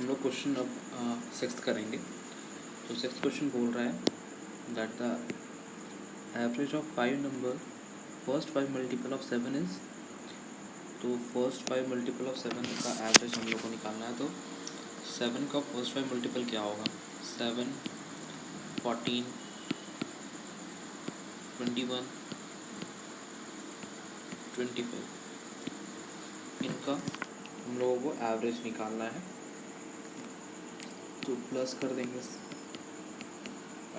हम लोग क्वेश्चन अब सिक्स्थ करेंगे। तो सिक्स्थ क्वेश्चन बोल रहा है that the average of 5 number first 5 multiple of 7 is. तो फर्स्ट 5 मल्टीपल ऑफ 7 का एवरेज हम लोग को निकालना है। तो 7 का फर्स्ट 5 मल्टीपल क्या होगा? 7, 14, 21, 25, इनका हम लोगों को एवरेज निकालना है। तो प्लस कर देंगे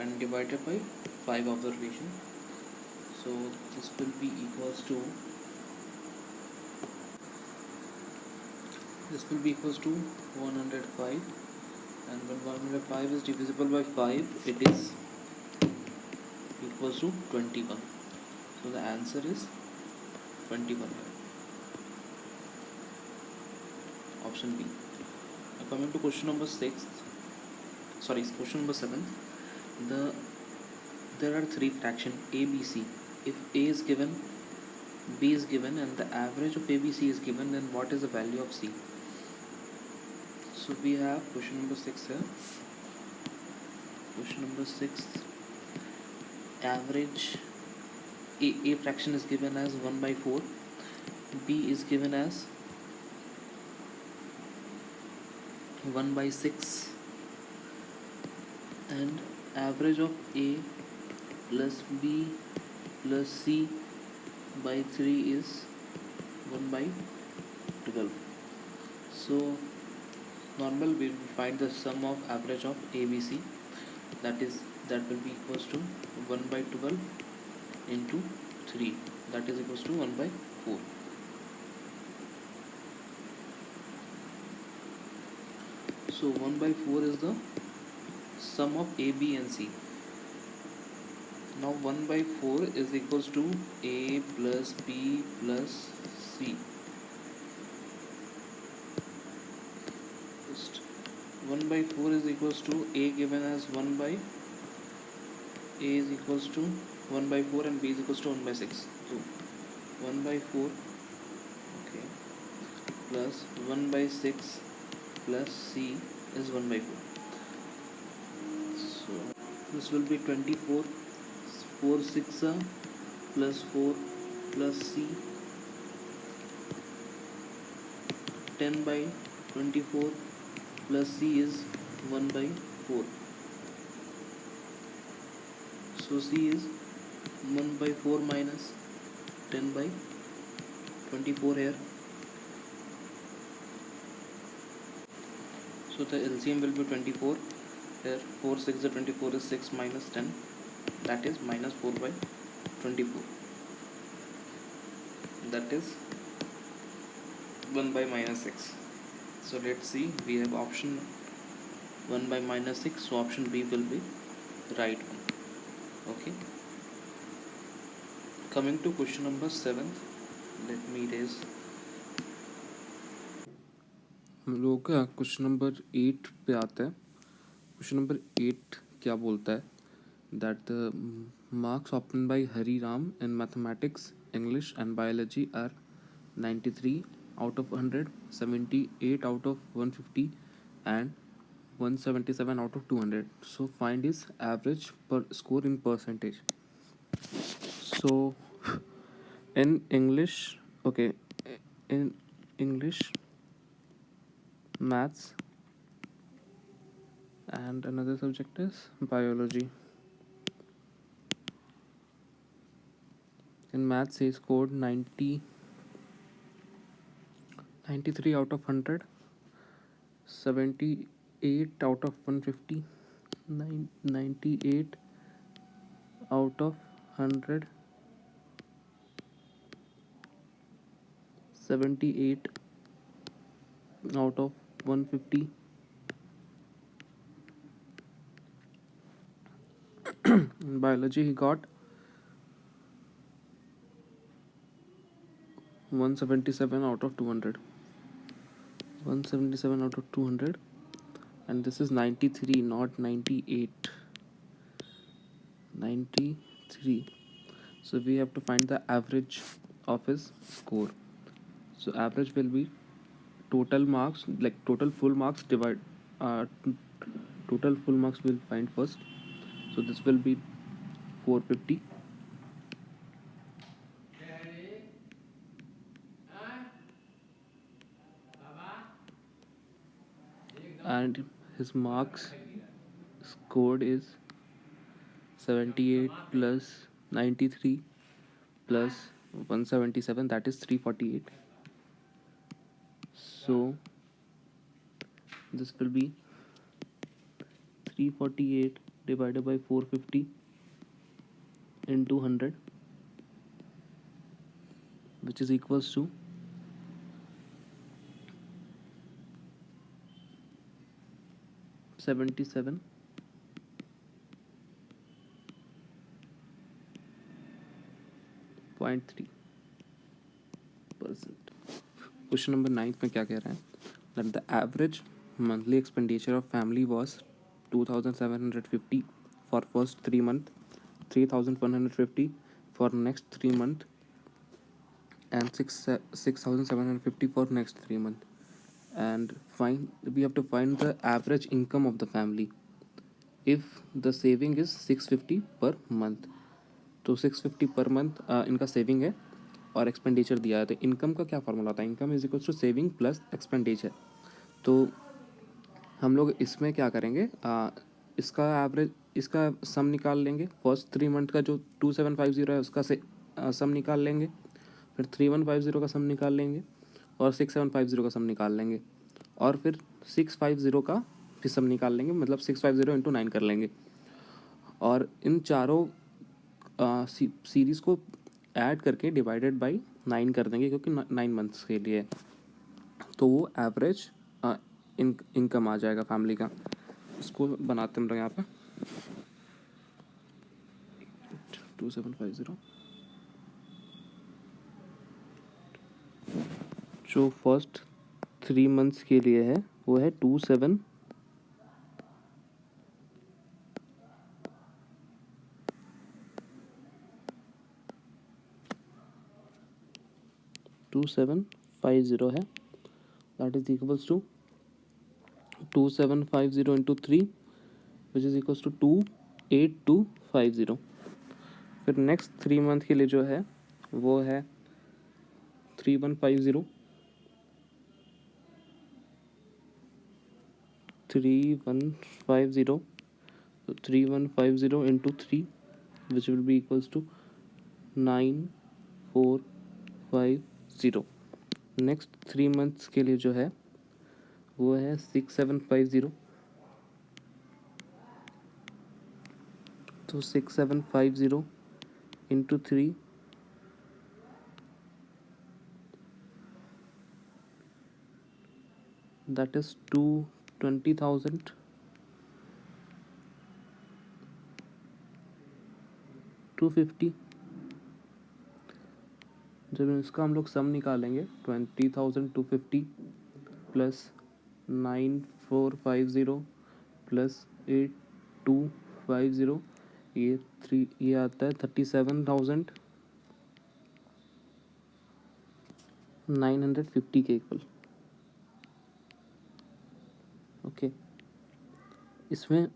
and divided by 5 observation. So this will be equals to 105, and when 105 is divisible by 5 it is equals to 21. So the answer is 21, option B. Now coming to question number 7. There are three fractions a, b, c. If a is given, b is given, and the average of a, b, c is given, then what is the value of c? So we have question number 6 here. Question number 6, average a fraction is given as 1 by 4, b is given as 1 by 6, and average of a plus b plus c by 3 is 1 by 12. So normal we will find the sum of average of ABC, that will be equals to 1 by 12 into 3, that is equals to 1 by 4. So 1 by 4 is the sum of A, B and C. Now 1 by 4 is equals to A plus B plus C. Just 1 by 4 is equals to A given as 1 by A is equals to 1 by 4 and B is equals to 1 by 6. So 1 by 4, okay, plus 1 by 6 plus C is 1 by 4. So this will be 24, 4 6 plus 4 plus C, 10 by 24 plus C is 1 by 4. So C is 1 by 4 minus 10 by 24 here. So the LCM will be 24 here. 4 6 the 24 is 6 minus 10, that is minus 4 by 24, that is 1 by minus 6. So let's see, we have option 1 by minus 6, so option B will be right one. Okay, coming to question number 7, let me erase. हम लोगों का question number 8 पे आता है। Question number 8 क्या बोलता है? That the marks obtain by Hari Ram in mathematics, English and biology are 93 out of 100, 78 out of 150 and 177 out of 200. So find his average per score in percentage. So in English, okay, in English, maths, and another subject is biology. In maths he scored 93 out of 100, 78 out of 150, 98 out of 100, 78 out of 150, in biology he got 177 out of 200, 177 out of 200, and this is 93, not 98, 93. So we have to find the average of his score. So average will be total marks, like total full marks total full marks we'll find first. So this will be 450. And his marks scored is 78 plus 93 plus 177, that is 348. So this will be 348 divided by 450 into 100, which is equals to 77.3%. Question number 9 में क्या कह रहा है, that the average monthly expenditure of family was 2750 for first 3 months, 3150 for next 3 months, and 6750 for next 3 months. And we have to find the average income of the family if the saving is 650 per month. तो 650 per month इनका saving है और expenditure दिया है. तो income का क्या formula होता है, income is equals to saving plus expenditure. तो हम लोग इसमें क्या करेंगे, इसका एवरेज, इसका सम निकाल लेंगे. फर्स्ट 3 मंथ का जो 2750 है उसका से सम निकाल लेंगे, फिर 3150 का सम निकाल लेंगे और 6750 का सम निकाल लेंगे, और फिर 650 का फिर सम निकाल लेंगे, मतलब 650 इंटू 9 कर लेंगे. और इन चारों सीरीज़ को ऐड करके डिवाइडेड बाई 9 कर देंगे, क्योंकि 9 मंथ्स के लिए. तो वो एवरेज इनकम आ जाएगा फैमिली का. इसको बनाते हैं हम लोग यहाँ पे 2750. जो फर्स्ट 3 मंथ्स के लिए है वो है 2750 है. That is equals to 2750 into 3 which is equals to 28250. फिर नेक्स्ट 3 मंथ के लिए जो है वो है 3150 3150. So 3150 into 3 which will be equals to 9450. Next 3 months के लिए जो है वो है 6750. तो 6750 into 3 that is 20,000. जब इसका हम लोग सम निकालेंगे 20,250 प्लस 9450 प्लस 8250, ये आता है 37,950 के इक्वल. ओके, इसमें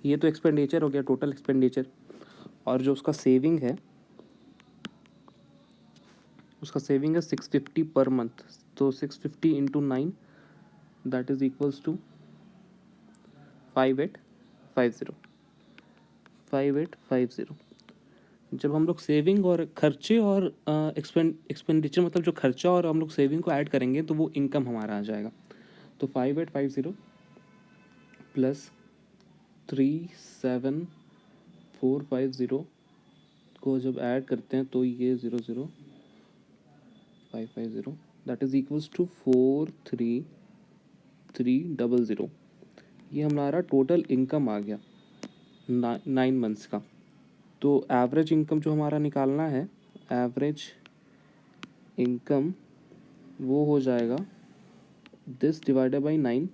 ये तो एक्सपेंडिचर हो गया, टोटल एक्सपेंडिचर. और जो उसका सेविंग है, उसका सेविंग है 650 पर मंथ. तो 650 into 9 that is equals to 5850. जब हम लोग सेविंग और खर्चे और एक्सपेंडिचर, मतलब जो खर्चा और हम लोग सेविंग को ऐड करेंगे तो वो इनकम हमारा आ जाएगा. तो 5850 प्लस 37450 को जब ऐड करते हैं तो ये 00550 दैट इज इक्वल्स टू 43300. ये हमारा टोटल इनकम आ गया 9 मंथ्स का. तो एवरेज इनकम जो हमारा निकालना है, एवरेज इनकम वो हो जाएगा this divided by 9,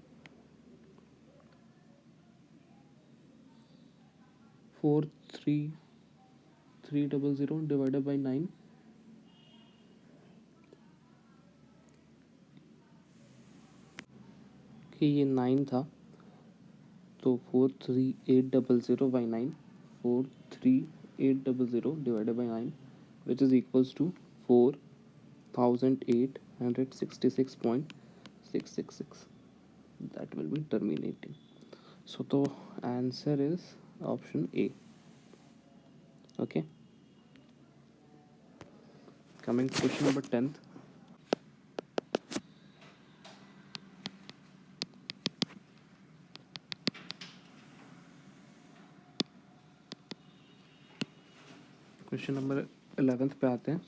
43300 divided by 9, कि ये 9 था तो 43800 by 9, 43800 divided by 9, which is equals to 4866.666. That will be terminating. So the answer is option A. Okay. Coming to question number 10th. Question number 11th पे आते हैं.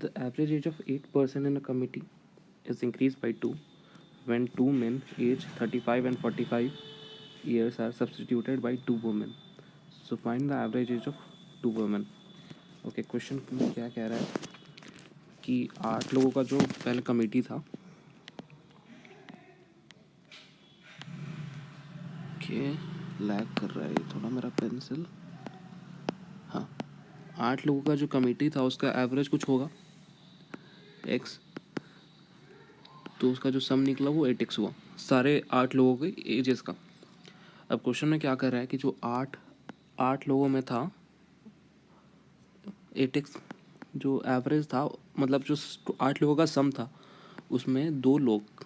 The average age of 8 person in a committee is increased by 2 when 2 men aged 35 and 45 years are substituted by 2 women. So find the average age of 2 women. Okay, question में क्या कह रहा है कि 8 लोगों का जो पहले कमेटी था, ओके लैग कर रहा है थोड़ा मेरा पेंसिल. हाँ, 8 लोगों का जो कमेटी था उसका एवरेज कुछ होगा x, तो उसका जो सम निकला वो 8x हुआ सारे 8 लोगों के एजेस का. अब क्वेश्चन में क्या कर रहा है कि जो 8 लोगों में था 8x जो एवरेज था, मतलब जो 8 लोगों का सम था उसमें 2 लोग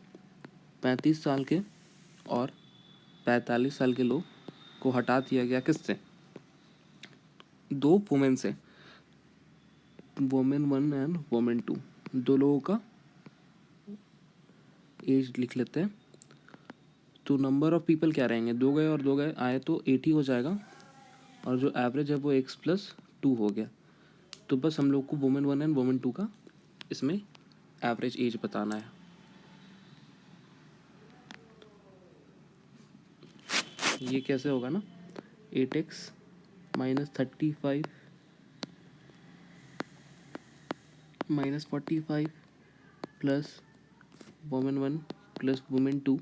35 साल के और 45 साल के लोग को हटा दिया गया. किससे? 2 वुमेन से, वुमेन 1 एंड वुमेन 2, 2 लोगों का एज लिख लेते हैं. तो नंबर ऑफ पीपल क्या रहेंगे, 2 गए और 2 गए आए तो 80 हो जाएगा, और जो एवरेज है वो x+2 हो गया. तो बस हम लोग को वुमेन 1 एंड वुमेन 2 का इसमें एवरेज एज बताना है. ये कैसे होगा ना, 8x - 35 - 45 plus women 1 plus women 2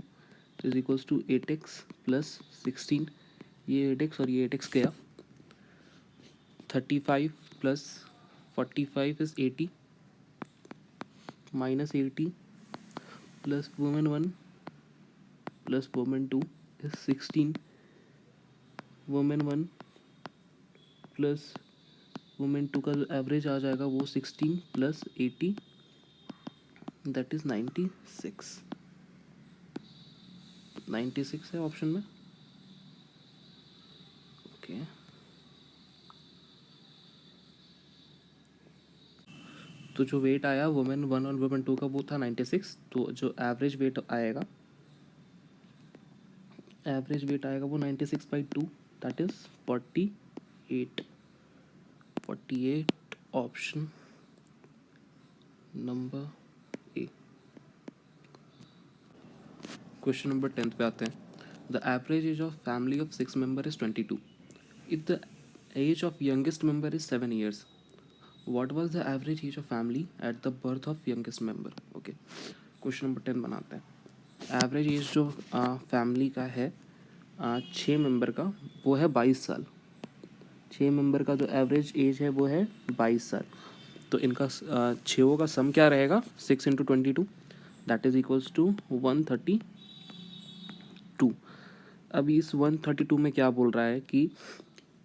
is equals to 8x plus 16. ये 8x और ये 8x गया. 35 plus 45 is 80 minus 80 plus women 1 plus women 2 is 16. Women 1 plus women 2 का जो एवरेज आ जाएगा वो 16 प्लस 80, दैट इज 96. 96 है ऑप्शन में. ओके, तो जो वेट आया वुमेन 1 और वुमेन 2 का वो था 96. तो जो एवरेज वेट आएगा वो 96/2, that is 48. Option number A. Question number 10th पे आते हैं. The average age of family of 6 member is 22. If the age of youngest member is 7 years, what was the average age of family at the birth of youngest member? Okay, question number 10 बनाते हैं. Average age जो family का है 6 member का वो है 22 साल. 6 member का जो एवरेज एज है वो है 22 साल. तो इनका 6 का सम क्या रहेगा, 6 × 22, दैट इज इक्वल्स टू 132. अभी इस 132 में क्या बोल रहा है कि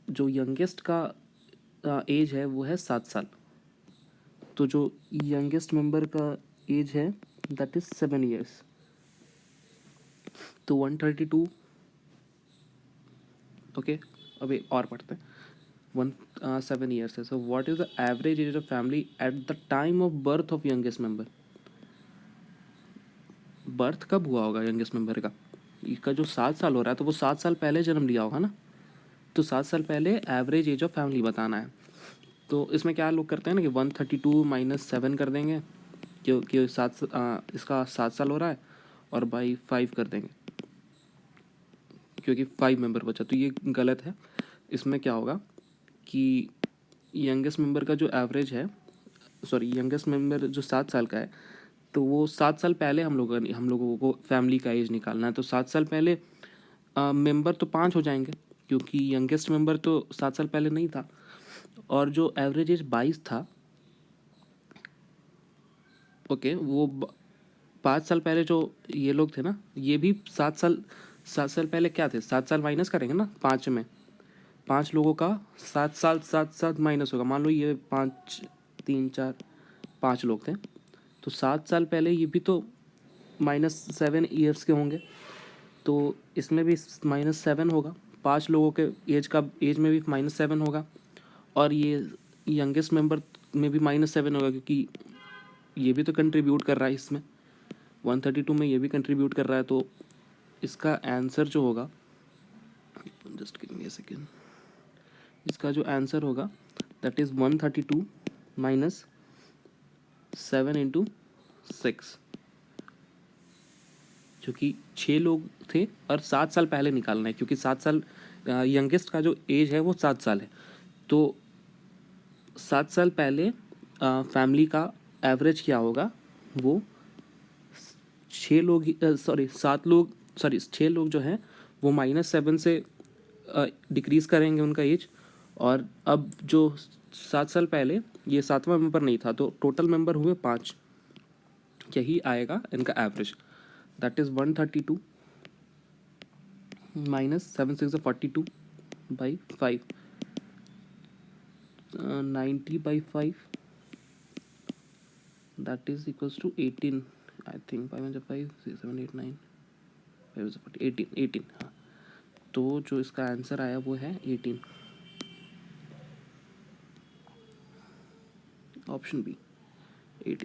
जो यंगेस्ट का एज है वो है 7 साल. तो जो यंगेस्ट मेंबर का एज है दैट इज 7 years. तो 132. ओके, अभी और पढ़ते हैं. 7 years है. So what is the average age of family at the time of birth of youngest member. Birth कब हुआ होगा यंगेस्ट मेंबर का, इसका जो 7 साल हो रहा है तो वो 7 साल पहले जन्म लिया होगा ना. तो 7 साल पहले एवरेज एज ऑफ फैमिली बताना है. तो इसमें क्या लोग करते हैं ना कि 132 - 7 कर देंगे, क्योंकि इसका 7 साल हो रहा है, और बाई 5 कर देंगे क्योंकि 5 मेंबर बचा. तो ये गलत है. इसमें क्या होगा कि यंगेस्ट मेंबर का जो एवरेज है, यंगेस्ट मेंबर जो 7 साल का है, तो वो 7 साल पहले हम लोगों को फैमिली का एज निकालना है. तो 7 साल पहले मेंबर तो 5 हो जाएंगे, क्योंकि यंगेस्ट मेंबर तो 7 साल पहले नहीं था. और जो एवरेज एज 22 था, ओके, वो 5 साल पहले जो ये लोग थे ना, ये भी 7 साल 7 साल पहले क्या थे, 7 साल माइनस करेंगे ना 5 में, 5 लोगों का 7 साल साथ साथ माइनस होगा। मान लो ये 5 3 4 5 लोग थे, तो 7 साल पहले ये भी तो -7 ईयर्स के होंगे, तो इसमें भी -7 होगा। 5 लोगों के एज में भी -7 होगा, और ये यंगेस्ट मेंबर में भी -7 होगा, क्योंकि ये भी तो कंट्रीब्यूट कर रहा है इसमें, 132 में ये भी कंट्रीब्यूट कर रहा है। तो इसका आंसर जो होगा, just give me a second, इसका जो आंसर होगा दैट इज़ 132 माइनस 7 इंटू 6, जो कि 6 लोग थे और 7 साल पहले निकालना है, क्योंकि 7 साल यंगेस्ट का जो एज है वो 7 साल है। तो 7 साल पहले फैमिली का एवरेज क्या होगा, वो 6 लोग, सॉरी 7 लोग, सॉरी 6 लोग जो हैं वो -7 से डिक्रीज़ करेंगे उनका एज। और अब जो 7 साल पहले ये 7वां मेंबर नहीं था, तो टोटल मेंबर हुए 5, यही आएगा इनका average. That is 132 minus 7 6 42 by 5, 90 by 5, that is equals to 18, I think 5 5 6 7 8 9 5 40 18 18, हाँ। तो जो इसका आंसर आया वो है 18, ऑप्शन बी 18।